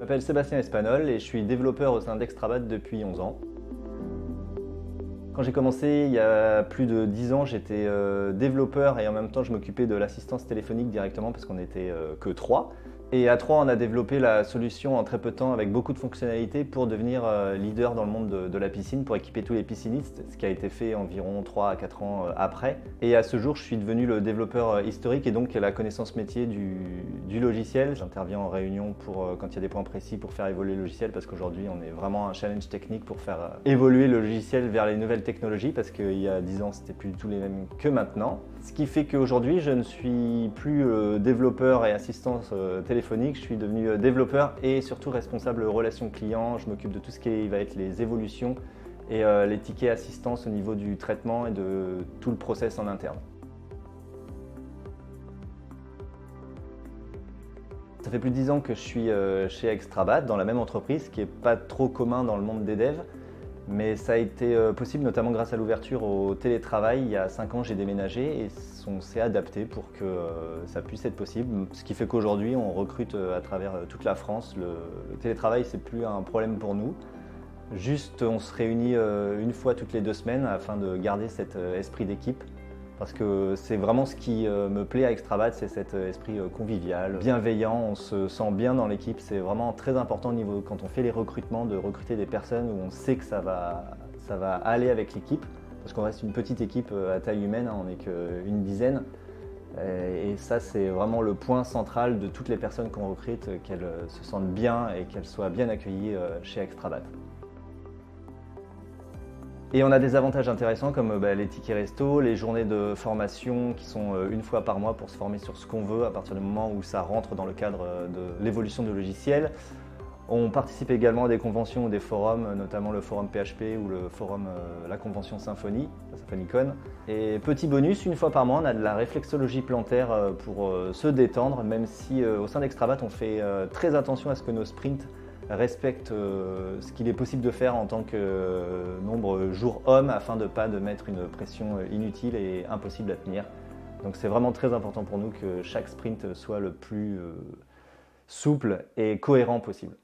Je m'appelle Sébastien Espanol et je suis développeur au sein d'Extrabat depuis 11 ans. Quand j'ai commencé il y a plus de 10 ans, j'étais développeur et en même temps je m'occupais de l'assistance téléphonique directement parce qu'on n'était que 3. Et à 3, on a développé la solution en très peu de temps avec beaucoup de fonctionnalités pour devenir leader dans le monde de la piscine, pour équiper tous les piscinistes, ce qui a été fait environ 3 à 4 ans après. Et à ce jour, je suis devenu le développeur historique et donc la connaissance métier du logiciel. J'interviens en réunion quand il y a des points précis pour faire évoluer le logiciel parce qu'aujourd'hui, on est vraiment un challenge technique pour faire évoluer le logiciel vers les nouvelles technologies parce qu'il y a 10 ans, c'était plus du tout les mêmes que maintenant. Ce qui fait qu'aujourd'hui, je ne suis plus développeur et assistance téléphonique, je suis devenu développeur et surtout responsable relations clients. Je m'occupe de tout ce qui va être les évolutions et les tickets assistance au niveau du traitement et de tout le process en interne. Ça fait plus de 10 ans que je suis chez Extrabat, dans la même entreprise, ce qui n'est pas trop commun dans le monde des devs. Mais ça a été possible notamment grâce à l'ouverture au télétravail. Il y a 5 ans, j'ai déménagé et on s'est adapté pour que ça puisse être possible. Ce qui fait qu'aujourd'hui, on recrute à travers toute la France. Le télétravail, c'est plus un problème pour nous. Juste, on se réunit une fois toutes les 2 semaines afin de garder cet esprit d'équipe. Parce que c'est vraiment ce qui me plaît à Extrabat, c'est cet esprit convivial, bienveillant, on se sent bien dans l'équipe. C'est vraiment très important au niveau, quand on fait les recrutements, de recruter des personnes où on sait que ça va aller avec l'équipe. Parce qu'on reste une petite équipe à taille humaine, on n'est qu'une dizaine. Et ça, c'est vraiment le point central de toutes les personnes qu'on recrute, qu'elles se sentent bien et qu'elles soient bien accueillies chez Extrabat. Et on a des avantages intéressants comme les tickets resto, les journées de formation qui sont une fois par mois pour se former sur ce qu'on veut à partir du moment où ça rentre dans le cadre de l'évolution du logiciel. On participe également à des conventions ou des forums, notamment le forum PHP ou le forum la convention Symfony, la Symphonicon. Et petit bonus, une fois par mois, on a de la réflexologie plantaire pour se détendre, même si au sein d'Extrabat, on fait très attention à ce que nos sprints respectent ce qu'il est possible de faire en tant que nombre jour homme afin de ne pas mettre une pression inutile et impossible à tenir. Donc c'est vraiment très important pour nous que chaque sprint soit le plus souple et cohérent possible.